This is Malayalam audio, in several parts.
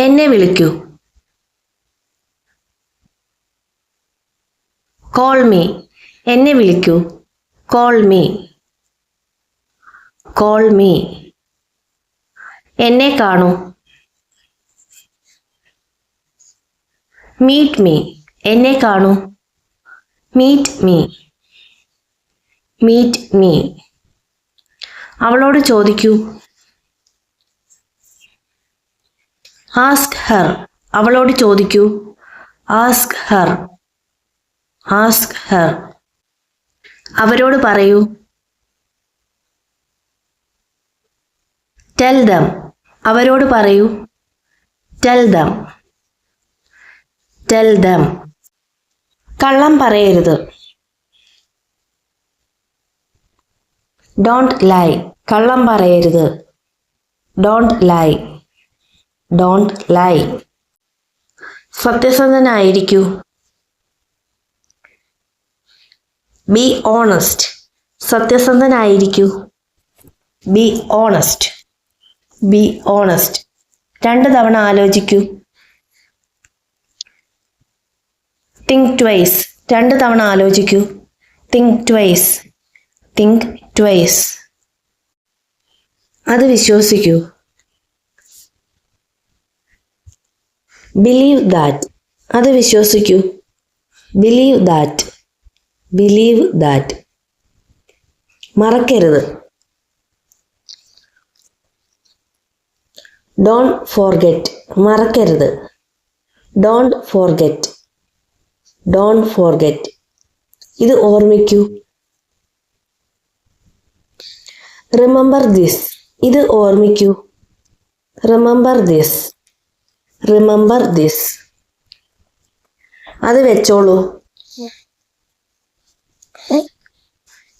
എന്നെ വിളിക്കൂ. Call me. എന്നെ വിളിക്കൂ. Call me. Call me. എന്നെ കാണൂ. Meet me. എന്നെ കാണൂ. Meet me. Meet me. അവളോട് ചോദിക്കൂ. Ask her. അവളോട് ചോദിക്കൂ. Ask her. Ask her. അവരോട് പറയൂ. Tell them. അവരോട് പറയൂ. Tell them. Tell them. കള്ളം പറയരുത്. Don't lie. കള്ളം പറയരുത്. Don't lie. Don't lie. സത്യസന്ധനായിരിക്കൂ. Be honest. സത്യസന്ധനായിരിക്കൂ. Be honest. Be honest. 2 തവണ ആലോചിക്കൂ. Think twice. 2 തവണ ആലോചിക്കൂ. Think twice. Think twice. അത് വിശ്വസിക്കൂ. Believe that. അത് വിശ്വസിക്കൂ. Believe that. Believe that. മറക്കരുത്. Don't forget. മറക്കരുത്. Don't forget. Don't forget. ഇത് ഓർമ്മിക്കൂ. Remember this. ഇത് ഓർമ്മിക്കൂ. Remember this. Remember this. അത് വെച്ചോളൂ.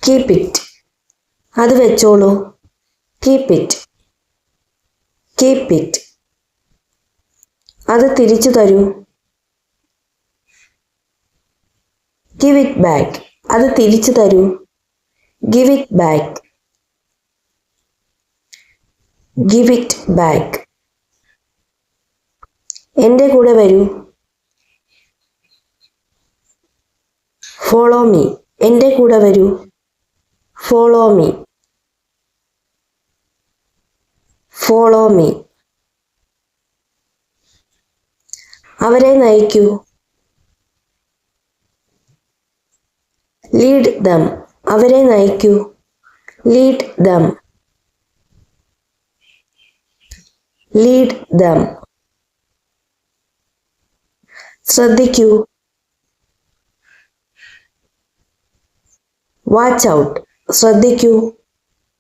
Keep it. അത് വെച്ചോളൂ. Keep it. Keep it. അത് തിരിച്ചു തരൂ. Give it back. അത് തിരിച്ചു തരൂ. Give it back. Give it back. എൻ്റെ കൂടെ വരൂ. Follow me. എൻ്റെ കൂടെ വരൂ. Follow me. Follow me. അവരെ നയിക്കൂ. Lead them. അവരെ നയിക്കൂ. Lead them. Lead them. ശ്രദ്ധിക്കൂ. Watch out. ശ്രദ്ധിക്കൂ.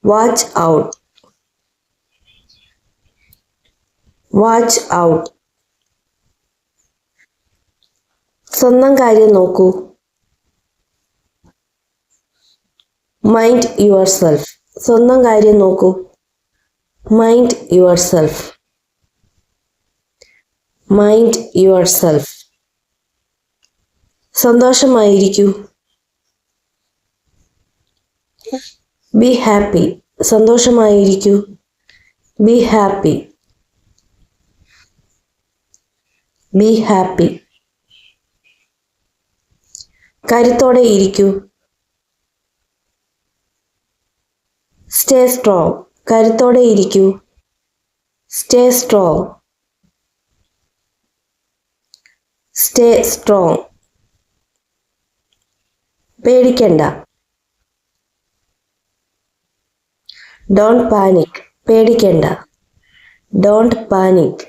Watch out. Watch out. സ്വന്തം കാര്യം നോക്കൂ. Mind your self. സ്വന്തം കാര്യം നോക്കൂ. Mind your self. Mind your self. സന്തോഷമായിരിക്കൂ. Be happy. സന്തോഷമായിരിക്കൂ. Be happy. Be happy. കരുത്തോടെ ഇരിക്കൂ. Stay strong. കരുത്തോടെ ഇരിക്കൂ. Stay strong. Stay strong. പേടിക്കണ്ട. Don't panic. പേടിക്കണ്ട. Don't panic.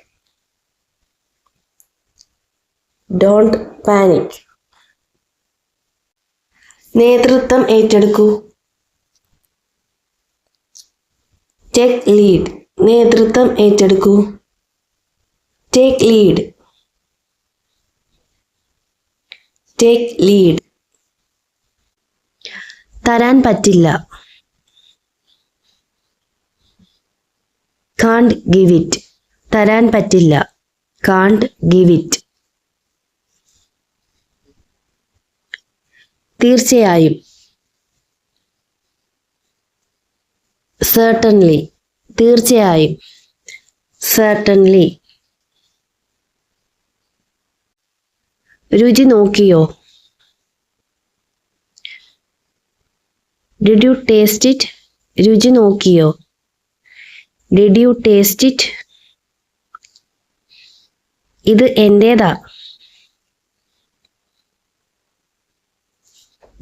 Don't panic. നേതൃത്വം ഏറ്റെടുക്കൂ. Take lead. നേതൃത്വം ഏറ്റെടുക്കൂ. Take lead. Take lead. തരാൻ പറ്റില്ല. Can't give it. തരാൻ പറ്റില്ല. Can't give it. തീർച്ചയായും. certainly. തീർച്ചയായും. certainly. രുചി നോക്കിയോ? Did you taste it? രുചി നോക്കിയോ? Did you taste it? ഇത് എന്റേതാ.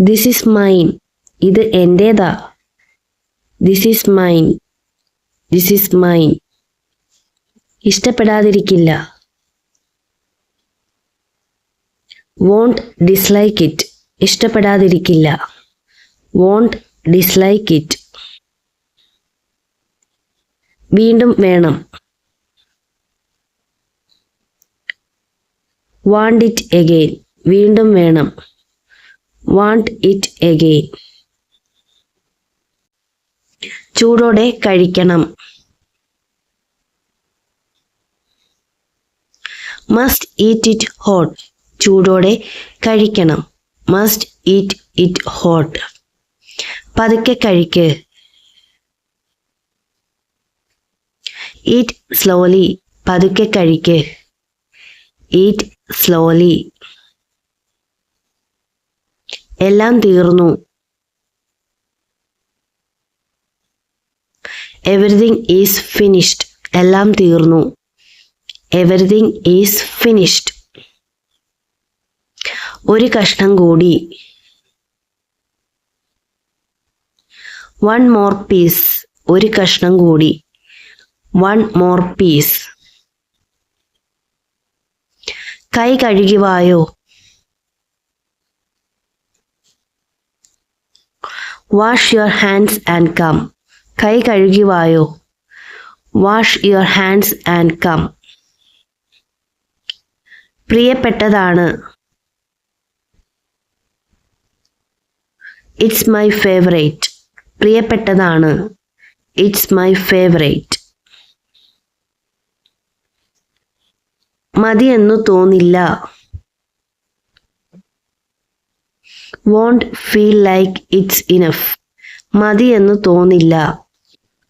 This is mine. ഇത് എന്റേതാ. This is mine. This is mine. ഇഷ്ടപ്പെടാതിരിക്കില്ല. Won't dislike it. ഇഷ്ടപ്പെടാതിരിക്കില്ല. Won't dislike it. വീണ്ടും വേണം. Want it again. വീണ്ടും വേണം. Want it again. ചൂടോടെ കഴിക്കണം. Must eat it hot. ചൂടോടെ കഴിക്കണം. Must eat it hot. പതുക്കെ കഴിക്ക്. Eat slowly. പതുക്കെ കഴിക്ക്. Eat slowly. എല്ലാം തീർന്നു. Everything is finished. എല്ലാം തീർന്നു. Everything is finished. ഒരു കഷ്ണം കൂടി. One more piece. ഒരു കഷ്ണം കൂടി. One more piece. കൈ കഴുകി വായോ. Wash your hands and come. കൈ കഴുകി വായോ. Wash your hands and come. പ്രിയപ്പെട്ടതാണ്. It's my favorite. പ്രിയപ്പെട്ടതാണ്. It's my favorite. മതിയെന്നു തോന്നില്ല. Won't feel like it's enough. മതിയെന്നു തോന്നില്ല.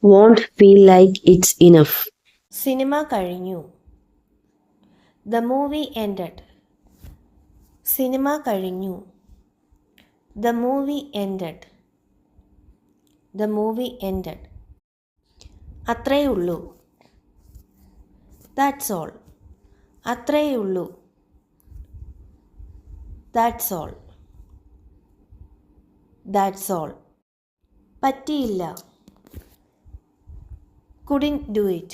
Won't feel like it's enough. Cinema കഴിഞ്ഞു. The movie ended. സിനിമ കഴിഞ്ഞു. The movie ended. The movie ended. അത്രേയുള്ളൂ. That's all. അത്രേയുള്ളൂ. That's all. That's all. പറ്റിയില്ല. Couldn't do it.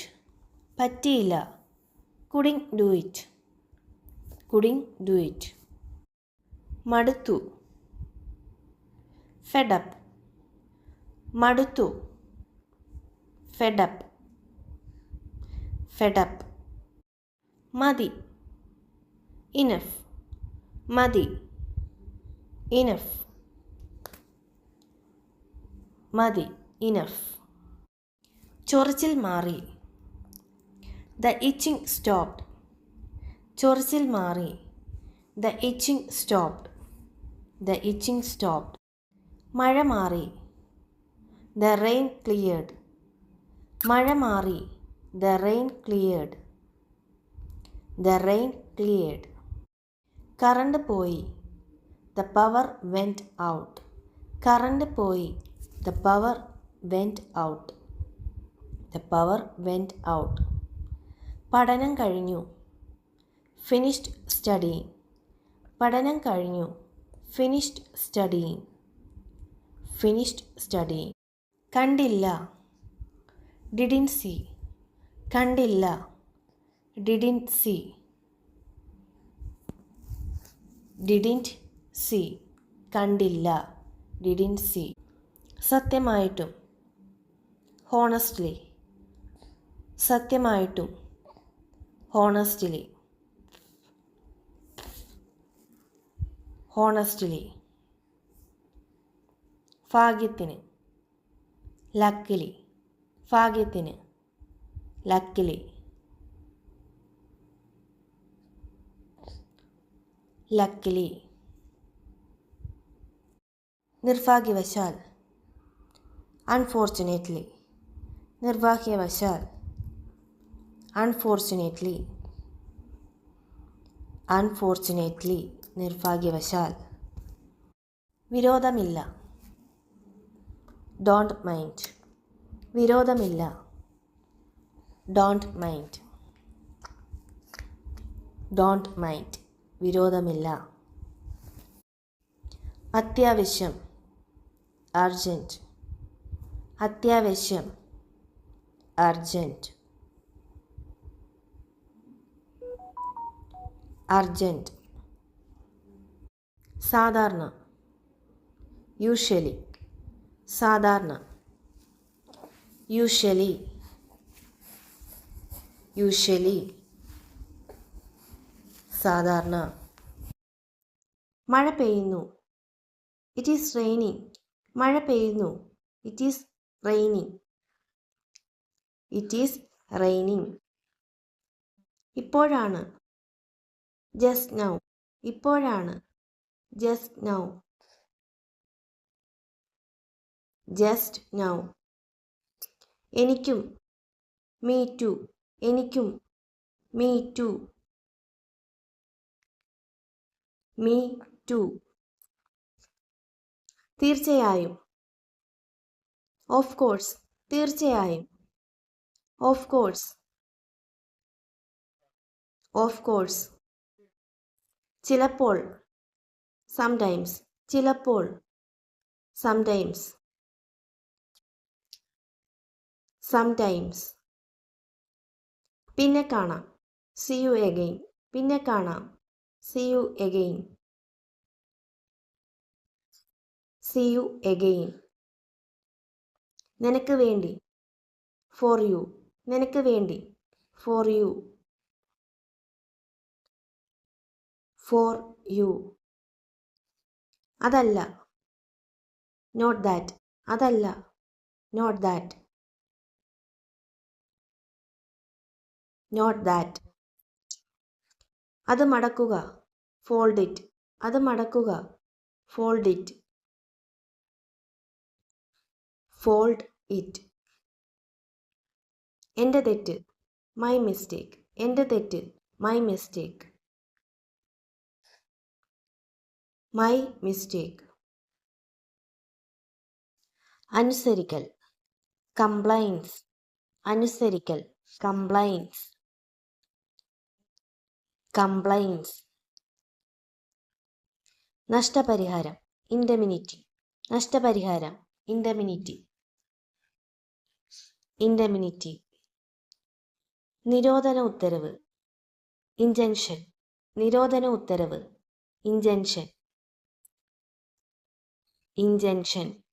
പറ്റിയില്ല. Couldn't do it. Couldn't do it. മടുത്തു. Fed up. മടുത്തു. Fed up. Fed up. മതി. Enough. മതി. Enough. മതി. Enough. ചൊറിച്ചിൽ മാറി. The itching stopped. ചൊറിച്ചിൽ മാറി. The itching stopped. The itching stopped. മഴ മാറി. The rain cleared. മഴ മാറി. The rain cleared. The rain cleared. Current പോയി. The power went out. Current പോയി. The power went out. The power went out. പഠനം കഴിഞ്ഞു. Finished studying. പഠനം കഴിഞ്ഞു. Finished studying. Finished studying. കണ്ടില്ല. Didn't see. കണ്ടില്ല. Didn't see. Didn't see. കണ്ടില്ല. Didn't see. സത്യമായിട്ടും. Honestly. സത്യമായിട്ടും. Honestly. Honestly. ഭാഗ്യത്തിന്. Luckily. ഭാഗ്യത്തിന്. Luckily. Luckily. നിർഭാഗ്യവശാൽ. Unfortunately. നിർഭാഗ്യവശാൽ. Unfortunately. അൺഫോർച്ചുനേറ്റ്ലി, നിർഭാഗ്യവശാൽ. വിരോധമില്ല. Don't mind. വിരോധമില്ല. Don't mind. Don't mind. വിരോധമില്ല. അത്യാവശ്യം. അർജൻറ്റ്. അത്യാവശ്യം. അർജൻറ്റ്. അർജൻറ്റ്. സാധാരണ. യൂഷ്വലി. സാധാരണ. യൂഷ്വലി. യൂഷ്വലി. സാധാരണ. മഴ പെയ്യുന്നു. It is raining. മഴ പെയ്യുന്നു. It is raining. It is raining. ഇപ്പോഴാണ്. Just now. ഇപ്പോഴാണ്. Just now. Just now. എനിക്കും. Me to. എനിക്കും. Me to. Me to. തീർച്ചയായും. Of course. തീർച്ചയായും. Of course. Of course. ചിലപ്പോൾ. സംടൈംസ്. ചിലപ്പോൾ. സംടൈംസ്. സംടൈംസ്. പിന്നെ കാണാം. See you again. പിന്നെ കാണാം. See you again. See you again. നിനക്ക് വേണ്ടി. For you. നിനക്ക് വേണ്ടി. For you. For you. അതല്ല. Not that. അതല്ല. Not that. Not that. അത് മടക്കുക. Fold it. അത് മടക്കുക. Fold it. Fold it. എൻ്റെ തെറ്റ്. My mistake. എൻ്റെ തെറ്റ്. My mistake. My mistake. അനുസരിക്കൽ. കംപ്ലൈൻസ്. അനുസരിക്കൽ. കംപ്ലൈൻസ്. കംപ്ലൈൻസ്. നഷ്ടപരിഹാരം. ഇൻഡെമിനിറ്റി. നഷ്ടപരിഹാരം. ഇൻഡെമിനിറ്റി. ഇൻഡെമിനിറ്റി. നിരോധന ഉത്തരവ്. ഇൻജൻഷൻ. നിരോധന ഉത്തരവ്. ഇൻജൻഷൻ. ഇൻജൻഷൻ.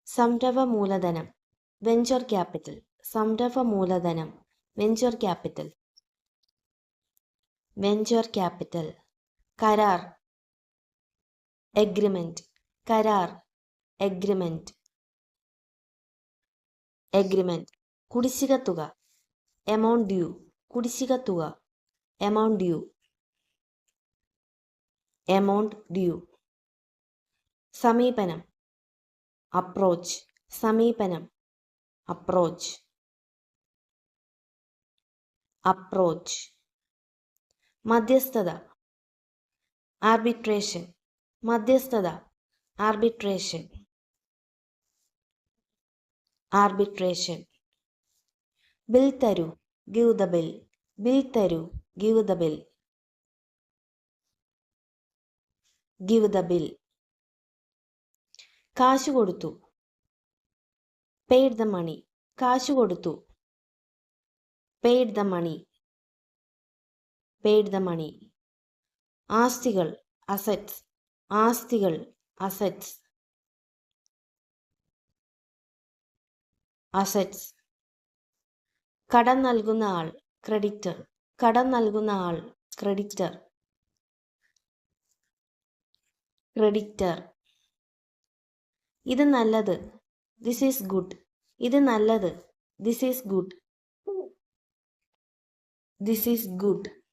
സംരംഭ മൂലധനം. Venture capital. സംരംഭ മൂലധനം. Venture capital. Venture capital. കരാർ. എഗ്രിമെന്റ്. കരാർ. എഗ്രിമെന്റ്. എഗ്രിമെന്റ്. കുടിശ്ശിക തുക. Amount due. കുടിശ്ശിക തുക. Amount due. Amount due. സമീപനം. അപ്രോച്ച്. സമീപനം. അപ്രോച്ച്. അപ്രോച്ച്. മധ്യസ്ഥത. ആർബിട്രേഷൻ. മധ്യസ്ഥത. ആർബിട്രേഷൻ. ആർബിട്രേഷൻ. ബിൽ തരൂ. Give the bill. ബിൽ തരൂ. Give the bill. Give the bill. കാശ് കൊടുത്തു. Paid the money. കാശ് കൊടുത്തു. Paid the money. Paid the money. ആസ്തികൾ. അസറ്റ്സ്. ആസ്തികൾ. അസറ്റ്സ്. അസറ്റ്സ്. കടം നൽകുന്ന ആൾ. ക്രെഡിറ്റർ. കടം നൽകുന്ന ആൾ. ക്രെഡിറ്റർ. ക്രെഡിറ്റർ. ഇത് നല്ലത്. This is good. ഇത് നല്ലത്. This is good. This is good.